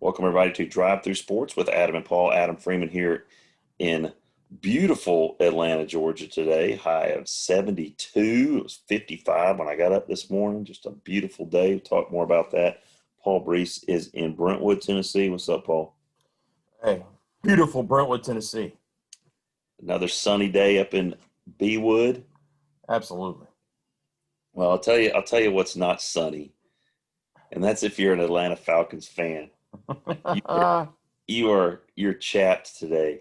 Welcome, everybody, to Drive Through Sports with Adam and Paul. Adam Freeman here in beautiful Atlanta, Georgia today. High of 72. It was 55 when I got up this morning. Just a beautiful day. We'll talk more about that. Paul Brees is in Brentwood, Tennessee. What's up, Paul? Hey, beautiful Brentwood, Tennessee. Another sunny day up in Bewood. Absolutely. Well, I'll tell you what's not sunny, and that's if you're an Atlanta Falcons fan. You are, you're chapped today.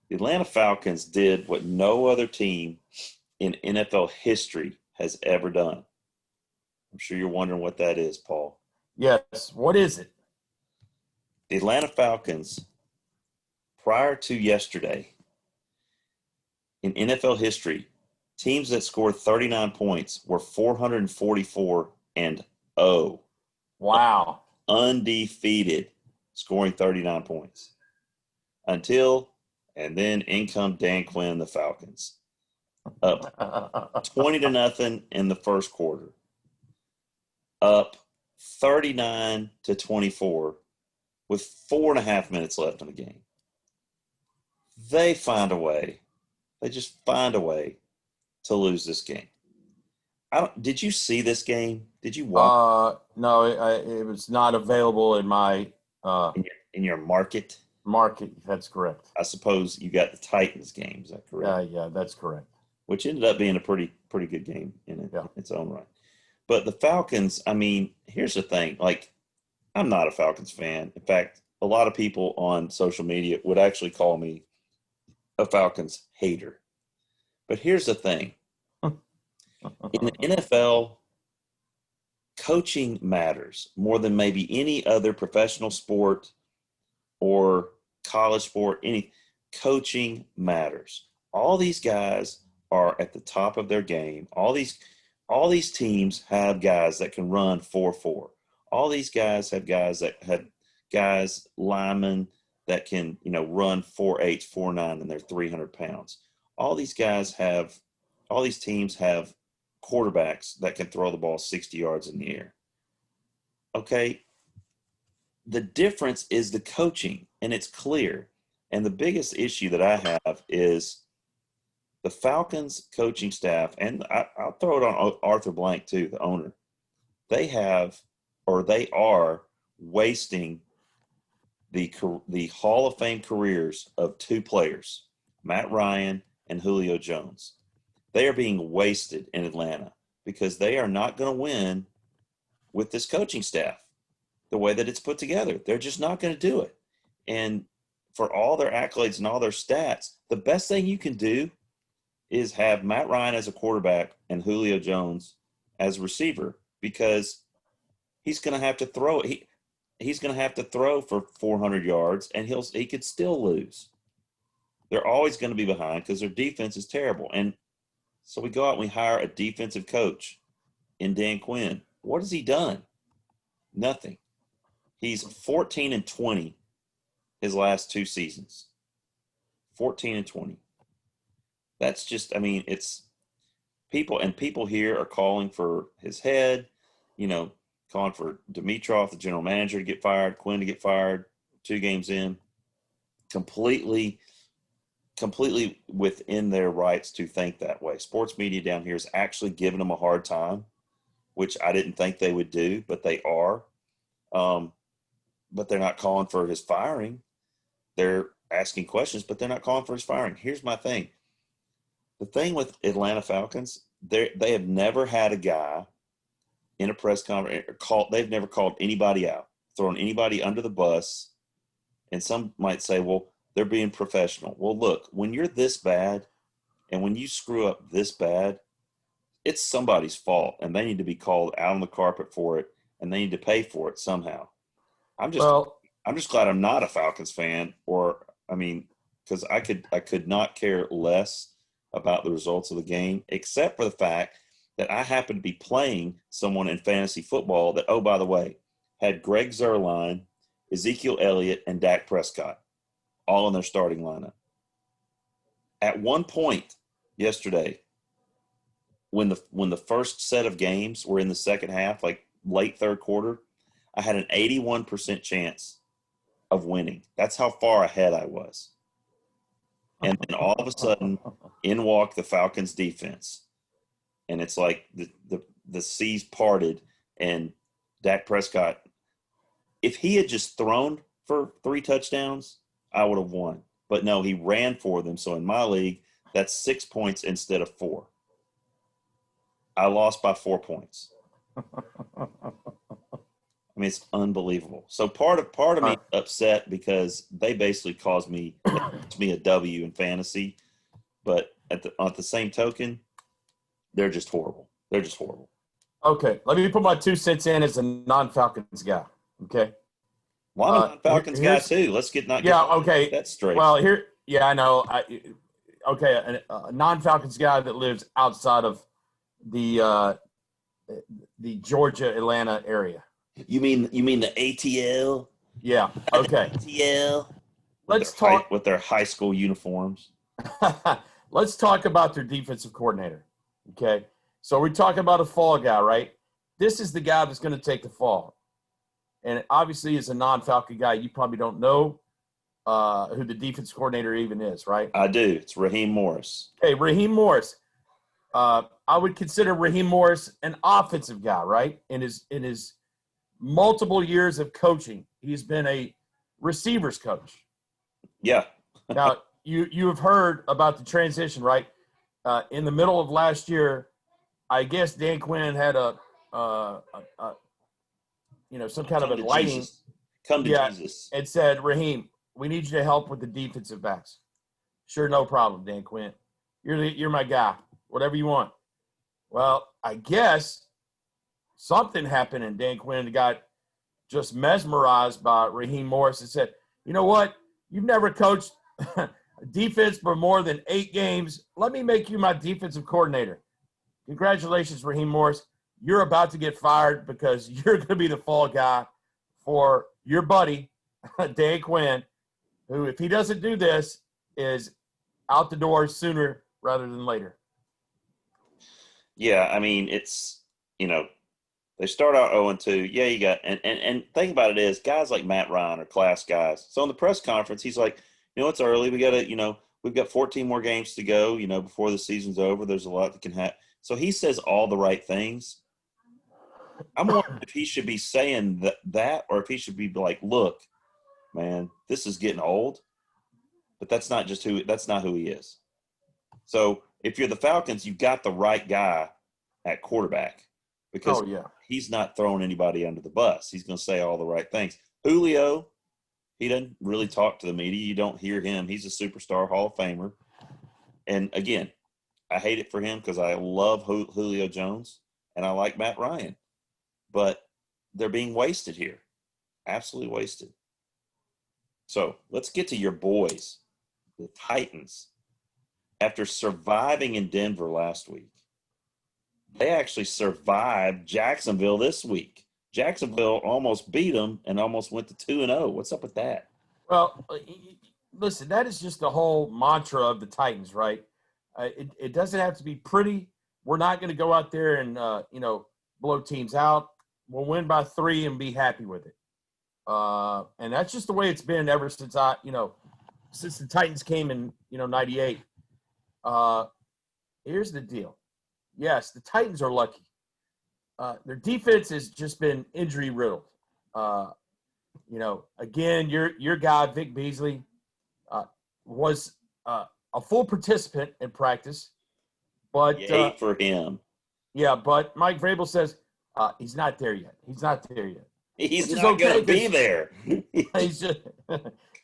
The Atlanta Falcons did what no other team in NFL history has ever done. I'm sure you're wondering what that is, Paul. Yes. What is it? The Atlanta Falcons, prior to yesterday, in NFL history, teams that scored 39 points were 444 and 0. Wow. Undefeated, scoring 39 points. And then in come Dan Quinn, the Falcons. Up 20-0 in the first quarter. Up 39-24 with 4.5 minutes left in the game. They find a way. They just find a way to lose this game. Did you see this game? Did you watch No, it was not available in my in your market? market. That's correct. I suppose you got the Titans game. Is that correct? Yeah, that's correct. Which ended up being a pretty good game in Yeah. its own right. But the Falcons, I mean, here's the thing. Like, I'm not a Falcons fan. In fact, a lot of people on social media would actually call me a Falcons hater. But here's the thing. In the NFL, coaching matters more than maybe any other professional sport or college sport. Any coaching matters. All these guys are at the top of their game. All these teams have guys that can run 4.4. All these guys have linemen that can, run 4.8, 4.9, and they're 300 pounds. All these teams have quarterbacks that can throw the ball 60 yards in the air. Okay. The difference is the coaching, and it's clear. And the biggest issue that I have is the Falcons coaching staff, and I'll throw it on Arthur Blank too, the owner. They are wasting the Hall of Fame careers of two players, Matt Ryan and Julio Jones. They are being wasted in Atlanta because they are not going to win with this coaching staff the way that it's put together. They're just not going to do it. And for all their accolades and all their stats, the best thing you can do is have Matt Ryan as a quarterback and Julio Jones as a receiver, because he's going to have to throw it. He's going to have to throw for 400 yards, and he could still lose. They're always going to be behind because their defense is terrible. And so we go out and we hire a defensive coach in Dan Quinn. What has he done? Nothing. He's 14-20 his last two seasons. 14-20. That's just, I mean, it's people here are calling for his head, calling for Dimitroff, the general manager, to get fired, Quinn to get fired 2 games in. Completely within their rights to think that way. Sports media down here is actually giving them a hard time, which I didn't think they would do, but they are. But they're not calling for his firing. They're asking questions, but they're not calling for his firing. Here's my thing. The thing with Atlanta Falcons, they have never had a guy in a press conference they've never called anybody out, thrown anybody under the bus. And some might say, well, they're being professional. Well, look, when you're this bad and when you screw up this bad, it's somebody's fault, and they need to be called out on the carpet for it, and they need to pay for it somehow. I'm just glad I'm not a Falcons fan, because I could not care less about the results of the game, except for the fact that I happen to be playing someone in fantasy football that, oh, by the way, had Greg Zuerlein, Ezekiel Elliott, and Dak Prescott all in their starting lineup. At one point yesterday, when the first set of games were in the second half, like late third quarter, I had an 81% chance of winning. That's how far ahead I was. And then all of a sudden, in walked the Falcons defense. And it's like the seas parted, and Dak Prescott, if he had just thrown for 3 touchdowns, I would have won. But no, he ran for them. So in my league, that's 6 points instead of 4. I lost by 4 points. I mean, it's unbelievable. So part of me upset because they basically caused me a W in fantasy, but at the same token, they're just horrible. They're just horrible. Okay, let me put my 2 cents in as a non-Falcons guy. Okay. Well, I'm a non-Falcons guy too. Let's get that straight. Well, I know. A non-Falcons guy that lives outside of the Georgia Atlanta area. You mean the ATL? Yeah. Okay. ATL. Let's talk with their high school uniforms. Let's talk about their defensive coordinator. Okay. So we're talking about a fall guy, right? This is the guy that's going to take the fall. And obviously, as a non-Falcon guy, you probably don't know who the defense coordinator even is, right? I do. It's Raheem Morris. Okay, Raheem Morris. I would consider Raheem Morris an offensive guy, right? In his multiple years of coaching, he's been a receivers coach. Yeah. Now, you have heard about the transition, right? In the middle of last year, I guess Dan Quinn had some kind of a lighting. Come to Jesus. And said, Raheem, we need you to help with the defensive backs. Sure, no problem, Dan Quinn. You're my guy. Whatever you want. Well, I guess something happened, and Dan Quinn got just mesmerized by Raheem Morris and said, you know what? You've never coached defense for more than 8 games. Let me make you my defensive coordinator. Congratulations, Raheem Morris. You're about to get fired because you're going to be the fall guy for your buddy, Dan Quinn, who, if he doesn't do this, is out the door sooner rather than later. Yeah, I mean, it's, they start out 0-2. Yeah, you got – and think about it is guys like Matt Ryan are class guys. So in the press conference, he's like, it's early. We got to, we've got 14 more games to go, before the season's over. There's a lot that can happen. So he says all the right things. I'm wondering if he should be saying that or if he should be like, look, man, this is getting old. But that's not who he is. So if you're the Falcons, you've got the right guy at quarterback because he's not throwing anybody under the bus. He's going to say all the right things. Julio, he doesn't really talk to the media. You don't hear him. He's a superstar Hall of Famer. And, again, I hate it for him because I love Julio Jones and I like Matt Ryan. But they're being wasted here. Absolutely wasted. So let's get to your boys, the Titans. After surviving in Denver last week, they actually survived Jacksonville this week. Jacksonville almost beat them and almost went to 2-0. What's up with that? Well, listen, that is just the whole mantra of the Titans, right? It doesn't have to be pretty. We're not going to go out there and, blow teams out. We'll win by 3 and be happy with it. And that's just the way it's been ever since since the Titans came in, 98. Here's the deal. Yes, the Titans are lucky. Their defense has just been injury riddled. Again, your guy, Vic Beasley, was a full participant in practice. But yay for him. Yeah, but Mike Vrabel says he's not there yet. He's not there yet. He's not going to be there. He's just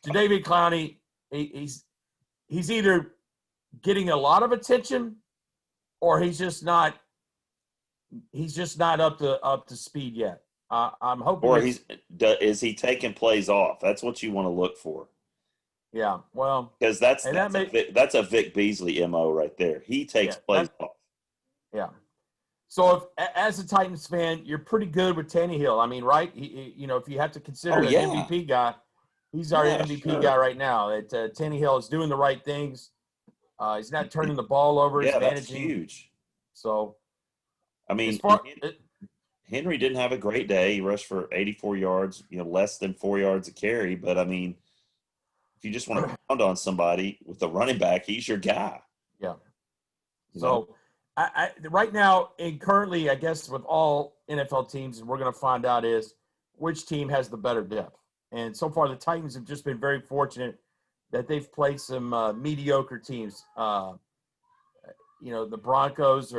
Jadeveon Clowney. He's either getting a lot of attention, or he's just not up to speed yet. I'm hoping. Or is he taking plays off? That's what you want to look for. Yeah, well, because that's a Vic Beasley MO right there. He takes plays off. Yeah. So, as a Titans fan, you're pretty good with Tannehill. I mean, right? If you have to consider an MVP guy, he's our MVP guy right now. Tannehill is doing the right things. He's not turning the ball over. He's managing. That's huge. So, I mean, Henry didn't have a great day. He rushed for 84 yards, less than 4 yards a carry. But, I mean, if you just want to pound on somebody with a running back, he's your guy. Yeah. You know? So, right now, and currently, I guess with all NFL teams, and we're going to find out is which team has the better depth. And so far, the Titans have just been very fortunate that they've played some mediocre teams. The Broncos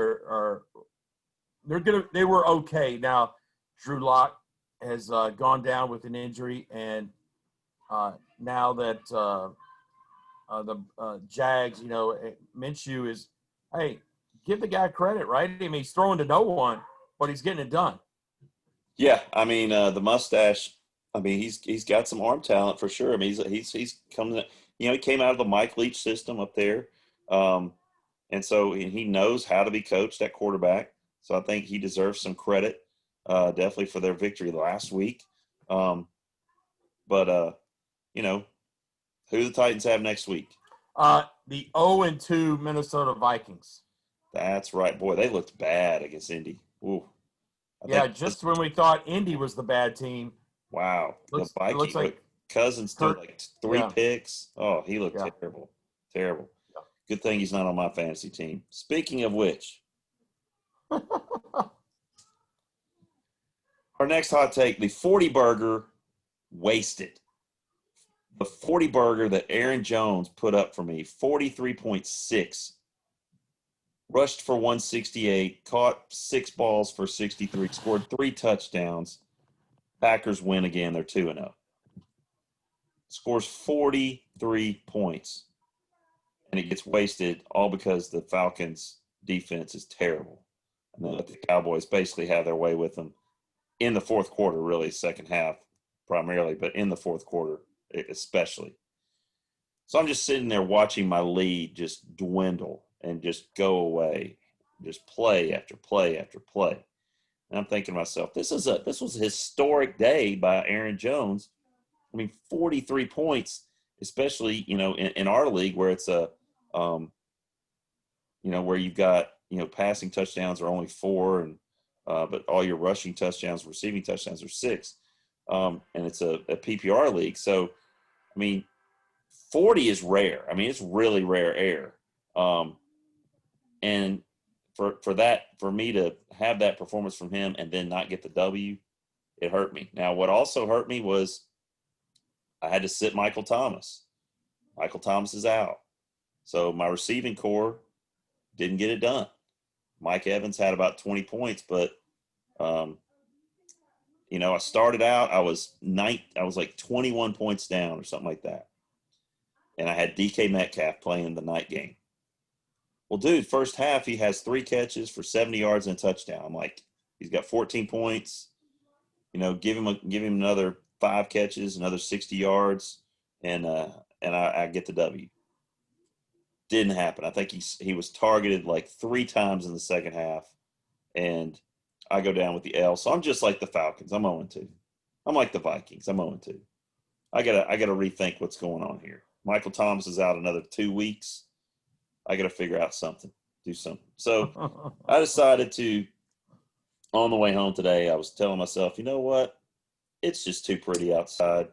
they were okay. Now, Drew Lock has gone down with an injury, and now that the Jags, Minshew is, hey, give the guy credit, right? I mean, he's throwing to no one, but he's getting it done. Yeah, I mean, the mustache. I mean, he's got some arm talent for sure. I mean, he's coming. He came out of the Mike Leach system up there, and so he knows how to be coached at quarterback. So I think he deserves some credit, definitely for their victory last week. But who do the Titans have next week? The 0-2 Minnesota Vikings. That's right, boy. They looked bad against Indy. Ooh. Yeah, just when we thought Indy was the bad team. Wow. The Vikings. Looks like Cousins threw like 3 picks. Oh, he looked terrible. Terrible. Yeah. Good thing he's not on my fantasy team. Speaking of which, our next hot take, the 40 burger wasted. The 40 burger that Aaron Jones put up for me, 43.6. Rushed for 168, caught 6 balls for 63, scored 3 touchdowns. Packers win again. They're 2-0. Scores 43 points. And it gets wasted all because the Falcons' defense is terrible. And then the Cowboys basically have their way with them in the fourth quarter, really, second half primarily, but in the fourth quarter especially. So I'm just sitting there watching my lead just dwindle and just go away, just play after play after play. And I'm thinking to myself, this was a historic day by Aaron Jones. I mean, 43 points, especially, in our league where it's where you've got, passing touchdowns are only 4 and but all your rushing touchdowns, receiving touchdowns are 6. And it's a PPR league. So, I mean, 40 is rare. I mean, it's really rare air. And for me to have that performance from him and then not get the W, it hurt me. Now, what also hurt me was I had to sit Michael Thomas. Michael Thomas is out. So my receiving core didn't get it done. Mike Evans had about 20 points, but I started out, I was like 21 points down or something like that. And I had DK Metcalf playing the night game. Well, dude, first half he has 3 catches for 70 yards and a touchdown. I'm like, he's got 14 points. Give him another 5 catches, another 60 yards, and I get the W. Didn't happen. I think he was targeted like 3 times in the second half, and I go down with the L. So I'm just like the Falcons. I'm 0-2. I'm like the Vikings. I'm 0-2. I gotta rethink what's going on here. Michael Thomas is out another 2 weeks. I got to figure out something, do something. So I decided to, on the way home today, I was telling myself, you know what? It's just too pretty outside.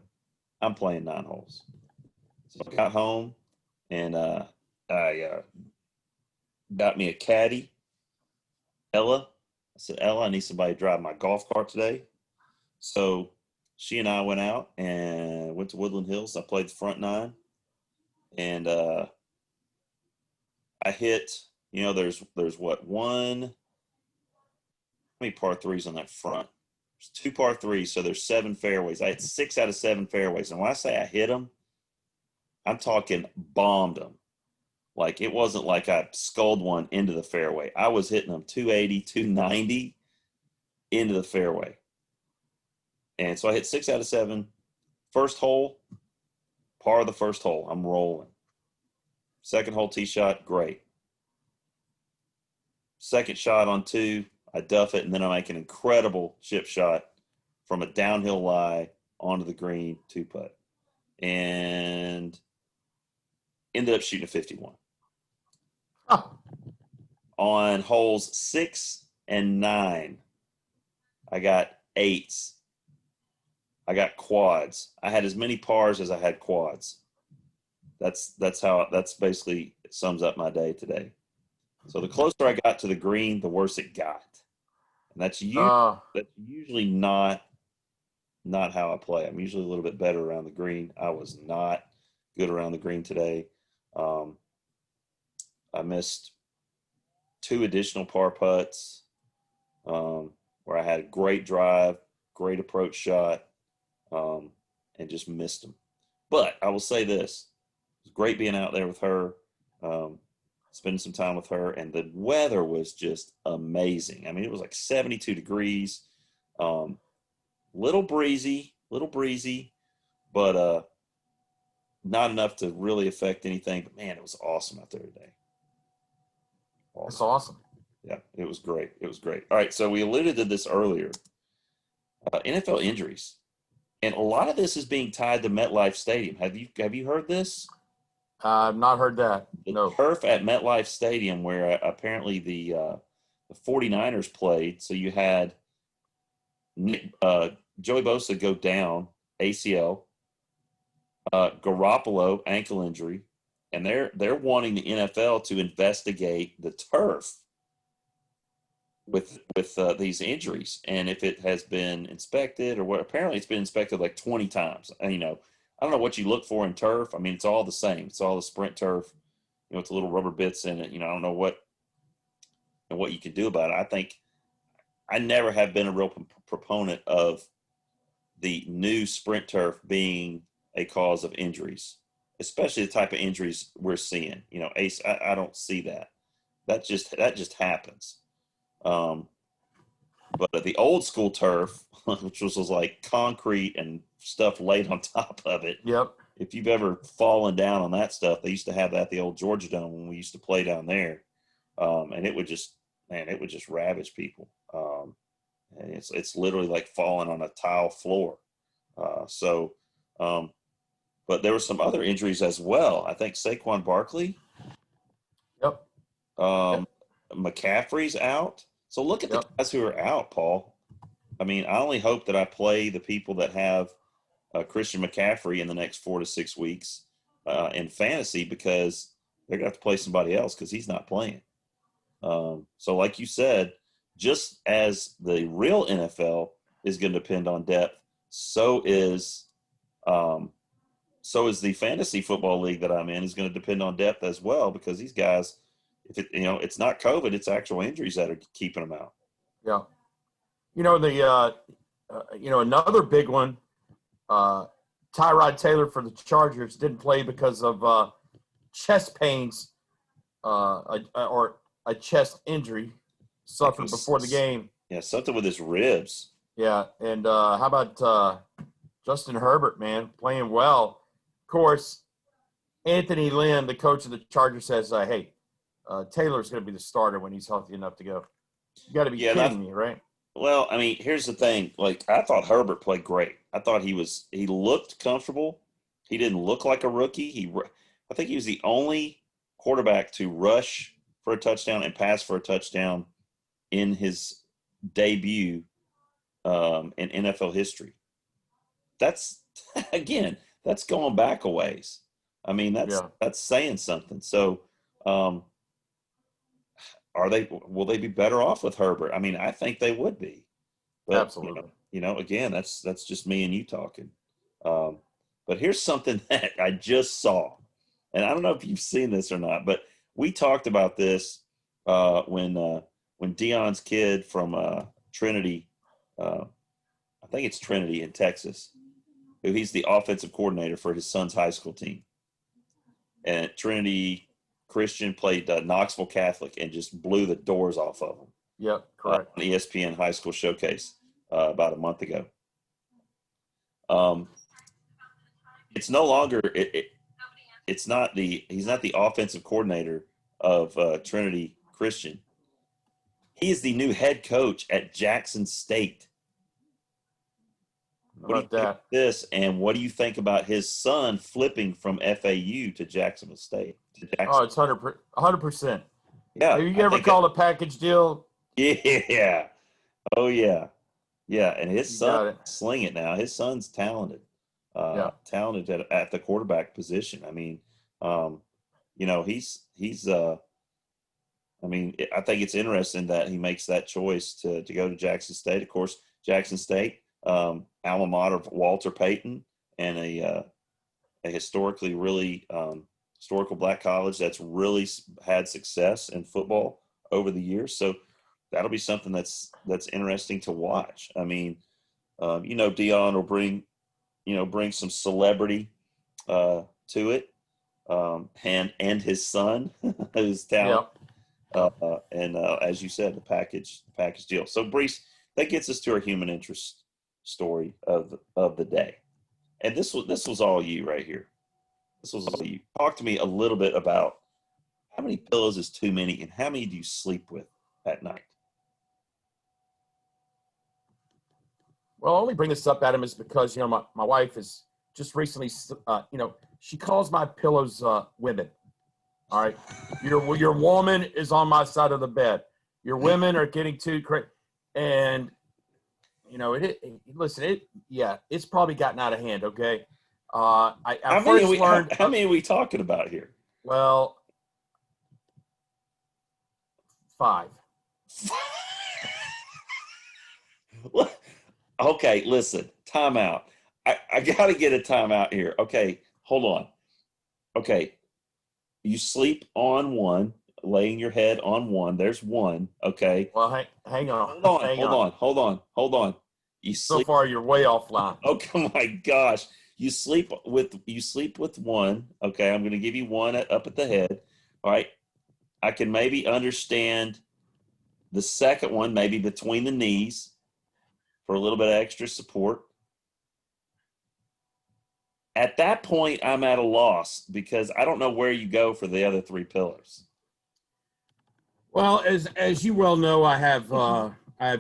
I'm playing 9 holes. So I got home and I got me a caddy, Ella. I said, Ella, I need somebody to drive my golf cart today. So she and I went out and went to Woodland Hills. I played the front 9. And I hit, there's what, how many par 3s on that front? There's 2 par 3s, so there's 7 fairways. I hit 6 out of 7 fairways. And when I say I hit them, I'm talking bombed them. Like, it wasn't like I sculled one into the fairway. I was hitting them 280, 290 into the fairway. And so I hit 6 out of 7. First hole, par of the first hole. I'm rolling. Second hole tee shot, great. Second shot on 2, I duff it, and then I make an incredible chip shot from a downhill lie onto the green 2-putt. And ended up shooting a 51. Oh. On holes 6 and 9, I got eights. I got quads. I had as many pars as I had quads. That's basically sums up my day today. So the closer I got to the green, the worse it got. And that's usually not how I play. I'm usually a little bit better around the green. I was not good around the green today. I missed 2 additional par putts where I had a great drive, great approach shot, and just missed them. But I will say this. It was great being out there with her, spending some time with her, and the weather was just amazing. I mean, it was like 72 degrees, little breezy, but not enough to really affect anything. But, man, it was awesome out there today. Awesome. That's awesome. Yeah, it was great. All right, so we alluded to this earlier. NFL injuries. And a lot of this is being tied to MetLife Stadium. Have you heard this? I've not heard that. The turf at MetLife Stadium, where apparently the 49ers played. So you had Joey Bosa go down, ACL, Garoppolo ankle injury, and they're wanting the NFL to investigate the turf with these injuries, and if it has been inspected or what. Apparently it's been inspected like 20 times. And, I don't know what you look for in turf. I mean, it's all the same. It's all the sprint turf, with the little rubber bits in it. I don't know what you can do about it. I never have been a real proponent of the new sprint turf being a cause of injuries, especially the type of injuries we're seeing. Ace, I don't see that. That just happens. But the old school turf, which was like concrete and stuff laid on top of it. Yep. If you've ever fallen down on that stuff, they used to have that at the old Georgia Dome when we used to play down there. And it would just ravage people. And it's literally like falling on a tile floor. But there were some other injuries as well. I think Saquon Barkley. Yep. McCaffrey's out. So look at the guys who are out, Paul. I mean, I only hope that I play the people that have Christian McCaffrey in the next 4 to 6 weeks in fantasy, because they're going to have to play somebody else because he's not playing. So like you said, just as the real NFL is going to depend on depth, so is the fantasy football league that I'm in is going to depend on depth as well, because these guys, if it's not COVID, it's actual injuries that are keeping them out. Yeah. Another big one, Tyrod Taylor for the Chargers didn't play because of chest pains or a chest injury suffered before the game. Yeah, something with his ribs. Yeah, and how about Justin Herbert, man, playing well. Of course, Anthony Lynn, the coach of the Chargers, says, hey, Taylor's going to be the starter when he's healthy enough to go. You got to be kidding me, right? Well, I mean, here's the thing. Like, I thought Herbert played great. I thought he looked comfortable. He didn't look like a rookie. I think he was the only quarterback to rush for a touchdown and pass for a touchdown in his debut in NFL history. That's, again, that's going back a ways. I mean, that's saying something. So, will they be better off with Herbert? I mean, I think they would be. But, absolutely. Again, that's just me and you talking. But here's something that I just saw, and I don't know if you've seen this or not, but we talked about this when Deion's kid from Trinity, I think it's Trinity in Texas, who he's the offensive coordinator for his son's high school team. And Trinity Christian played Knoxville Catholic and just blew the doors off of them. Yep, correct. On ESPN High School Showcase about a month ago. It's no longer he's not the offensive coordinator of Trinity Christian. He is the new head coach at Jackson State. What do you think about this, and what do you think about his son flipping from FAU to Jacksonville State? Oh, it's 100%. Yeah. Have you ever called a package deal? Yeah. Oh, yeah. Yeah, and his You son got it. sling it now. His son's talented, Yeah. talented at the quarterback position. I mean, um, he's. I mean, I think it's interesting that he makes that choice to go to Jackson State. Of course, Jackson State, alma mater of Walter Payton, and a historically really historical black college that's really had success in football over the years. So that'll be something that's interesting to watch. I mean, Deion will bring some celebrity to it, and his son, who's Yeah. talented. And as you said, the package deal. So, Brees, that gets us to our human interest story of the day. And this was all you right here. This was all you. Talk to me a little bit about how many pillows is too many, and how many do you sleep with at night? Well, I only bring this up, Adam, is because my wife is just recently, she calls my pillows women. All right, your woman is on my side of the bed. Your women are getting too crazy, and it's probably gotten out of hand. Okay, I first learned. How many are we talking about here? Well, 5. Okay, listen, timeout. I got to get a timeout here. Okay, hold on. Okay, you sleep on one, laying your head on one. There's one. Okay. Well, hang on, Hold on, hang hold on. on, hold on, hold on. You So sleep. far, you're way offline. Oh my gosh. You sleep with one. Okay, I'm going to give you one up at the head. All right. I can maybe understand the second one, maybe between the knees for a little bit of extra support. At that point, I'm at a loss because I don't know where you go for the other 3 pillars. Well, as you well know, I have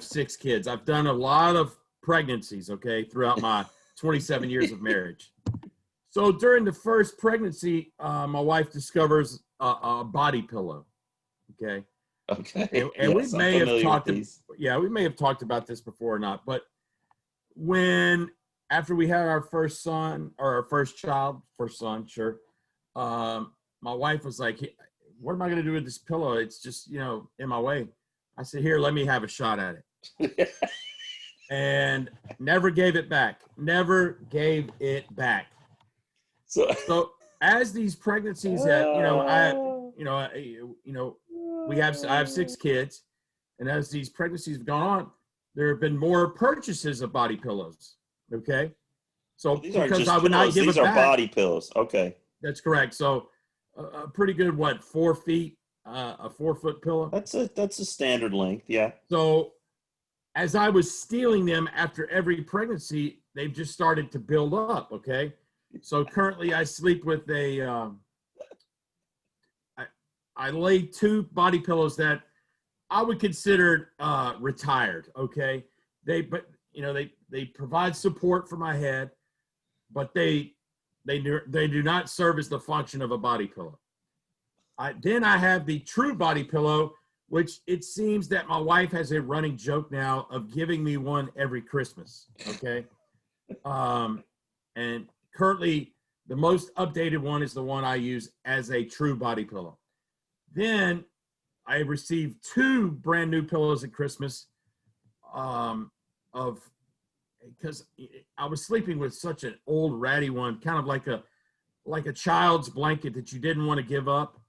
6 kids. I've done a lot of pregnancies, okay, throughout my 27 years of marriage. So during the first pregnancy, my wife discovers a body pillow, okay, Okay. and we Yes, I'm may have familiar with talked, these. we may have talked about this before or not, but when after we had our first son or our first son, sure, my wife was like, what am I going to do with this pillow? It's just, in my way. I said, here, let me have a shot at it. And never gave it back. Never gave it back. So as these pregnancies have, I have 6 kids, and as these pregnancies have gone on, there have been more purchases of body pillows. Okay. So These aren't because just I would not pillows. give These it are back. body pillows. Okay. That's correct. So a pretty good, 4 feet, a 4-foot pillow. That's a standard length. Yeah. So as I was stealing them after every pregnancy, they've just started to build up. Okay. So currently I sleep with I lay 2 body pillows that I would consider retired. Okay. They provide support for my head, but they do not serve as the function of a body pillow. Then I have the true body pillow, which it seems that my wife has a running joke now of giving me one every Christmas. Okay. And currently the most updated one is the one I use as a true body pillow. Then I received 2 brand new pillows at Christmas, because I was sleeping with such an old ratty one, kind of like a child's blanket that you didn't want to give up.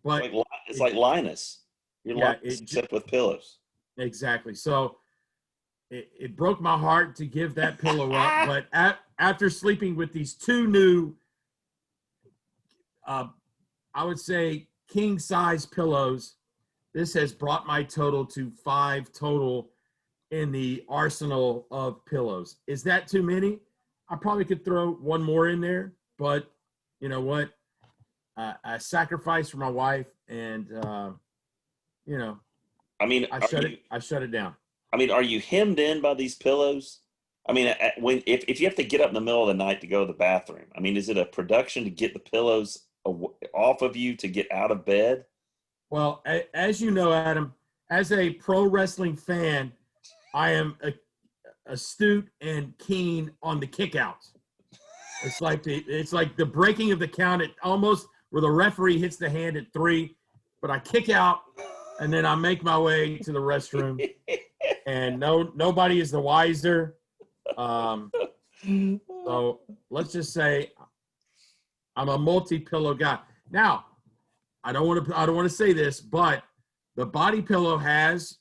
But It's like Linus. You're yeah, Linus except with pillows. exactly. So it broke my heart to give that pillow up. But after sleeping with these 2 new, I would say king size pillows, this has brought my total to 5 total in the arsenal of pillows. Is that too many? I probably could throw one more in there, but you know what? I sacrificed for my wife, and I mean, I shut it down. I mean, are you hemmed in by these pillows? I mean, if you have to get up in the middle of the night to go to the bathroom, I mean, is it a production to get the pillows off of you to get out of bed? Well, as you know, Adam, as a pro wrestling fan, I am astute and keen on the kickouts. It's like the breaking of the count at almost where the referee hits the hand at 3, but I kick out and then I make my way to the restroom, and nobody is the wiser. So let's just say I'm a multi-pillow guy. Now, I don't want to say this, but the body pillow has,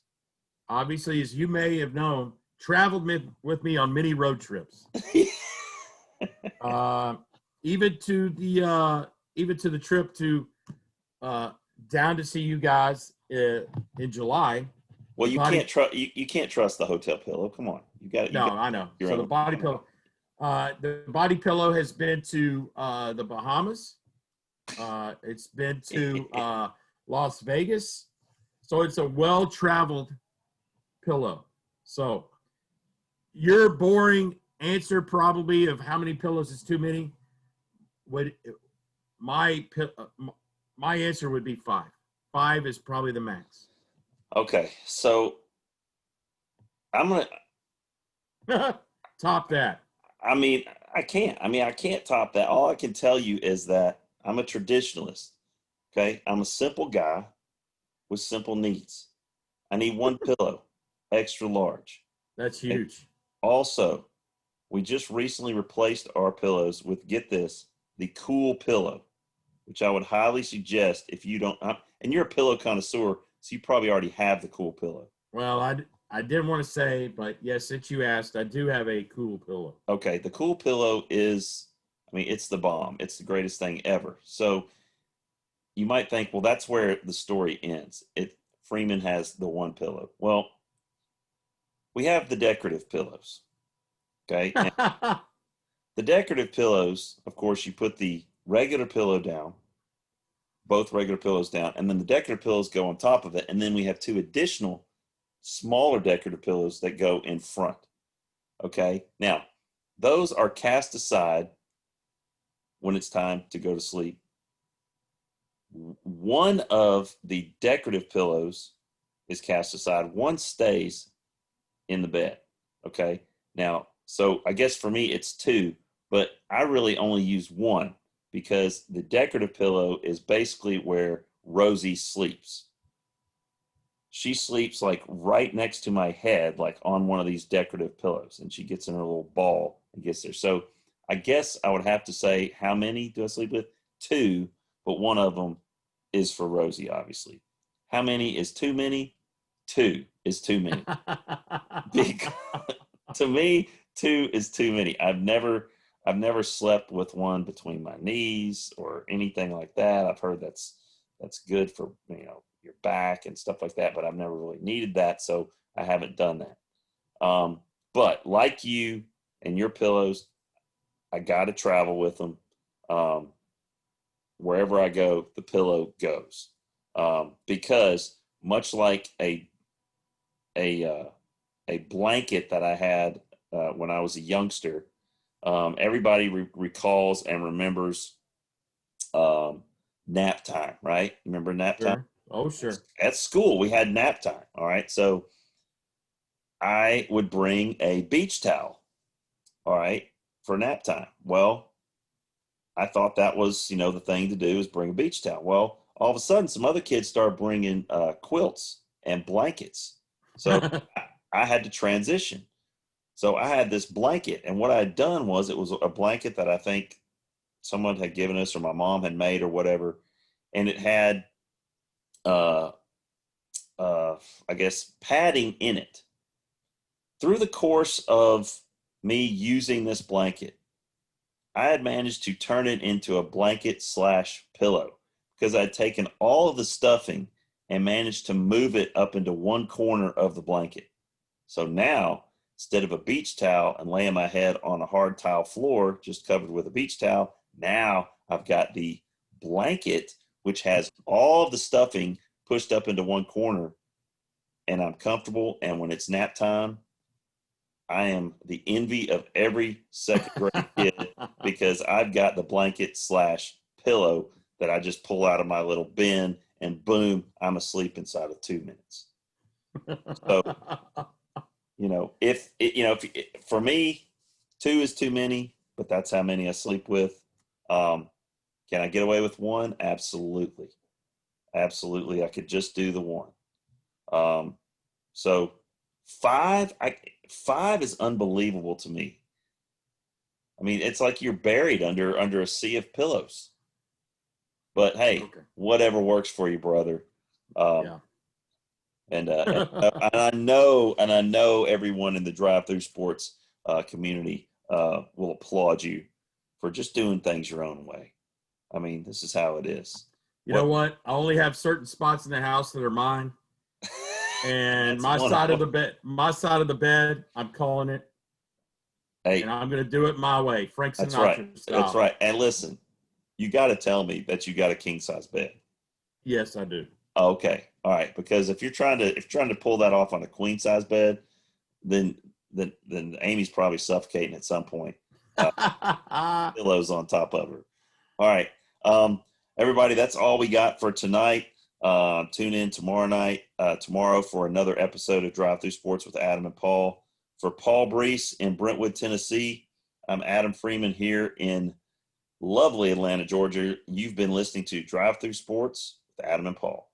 obviously, as you may have known, traveled with me on many road trips. Even to the trip to down to see you guys in July. Well, you can't trust the hotel pillow. Come on, I know. So the body pillow. The body pillow has been to the Bahamas. It's been to Las Vegas. So it's a well-traveled pillow. So your boring answer probably of how many pillows is too many, my answer would be 5. 5 is probably the max. Okay, so I'm going to top that. I mean, I can't. I can't top that. All I can tell you is that I'm a traditionalist. Okay, I'm a simple guy with simple needs. I need one pillow, extra large. That's huge. Okay? Also, we just recently replaced our pillows with, get this, the Cool Pillow, which I would highly suggest if you don't. And you're a pillow connoisseur, so you probably already have the Cool Pillow. Well, I didn't want to say, but yes, since you asked, I do have a Cool Pillow. Okay, the Cool Pillow is, it's the bomb. It's the greatest thing ever. So you might think, well, that's where the story ends. Freeman has the one pillow. Well, we have the decorative pillows. Okay. The decorative pillows, of course, you put the regular pillow down, both regular pillows down, and then the decorative pillows go on top of it. And then we have 2 additional smaller decorative pillows that go in front. Okay. Now, those are cast aside when it's time to go to sleep. One of the decorative pillows is cast aside. One stays in the bed. Okay. Now, so I guess for me it's 2, but I really only use 1 because the decorative pillow is basically where Rosie sleeps. She sleeps like right next to my head, like on one of these decorative pillows, and she gets in her little ball and gets there. So I guess I would have to say, how many do I sleep with? 2, but one of them is for Rosie, obviously. How many is too many? 2 is too many. Because, to me, 2 is too many. I've never slept with one between my knees or anything like that. I've heard that's good for your back and stuff like that, but I've never really needed that, so I haven't done that. But like you and your pillows, I got to travel with them. Wherever I go, the pillow goes. Because much like a blanket that I had when I was a youngster, everybody recalls and remembers nap time, right? Remember nap time? Oh, sure. At school, we had nap time. All right. So I would bring a beach towel, all right, for nap time. Well, I thought that was, the thing to do is bring a beach towel. Well, all of a sudden, some other kids started bringing quilts and blankets. So I had to transition. So I had this blanket, and what I had done was it was a blanket that I think someone had given us or my mom had made or whatever, and it had I guess padding in it. Through the course of me using this blanket, I had managed to turn it into a blanket / pillow because I'd taken all of the stuffing and managed to move it up into one corner of the blanket. So now, instead of a beach towel and laying my head on a hard tile floor just covered with a beach towel, now I've got the blanket, which has all of the stuffing pushed up into one corner, and I'm comfortable. And when it's nap time, I am the envy of every second grade kid because I've got the blanket / pillow that I just pull out of my little bin, and boom, I'm asleep inside of 2 minutes. So, For me, 2 is too many, but that's how many I sleep with. Can I get away with 1? Absolutely. Absolutely. I could just do the 1. So 5 is unbelievable to me. I mean, it's like you're buried under a sea of pillows. But hey, whatever works for you, brother. Yeah. And I know everyone in the drive-through sports community will applaud you for just doing things your own way. I mean, this is how it is. You know what? I only have certain spots in the house that are mine, and That's my one side of of the bed, I'm calling it, Hey, and I'm going to do it my way, Frank that's right. Sinatra That's style. right. And listen, you got to tell me that you got a king size bed. Yes, I do. Okay, all right. Because if you're trying to pull that off on a queen size bed, then Amy's probably suffocating at some point. Pillows on top of her. All right, everybody. That's all we got for tonight. Tune in tomorrow for another episode of Drive Through Sports with Adam and Paul. For Paul Brees in Brentwood, Tennessee, I'm Adam Freeman here in lovely Atlanta, Georgia. You've been listening to Drive Through Sports with Adam and Paul.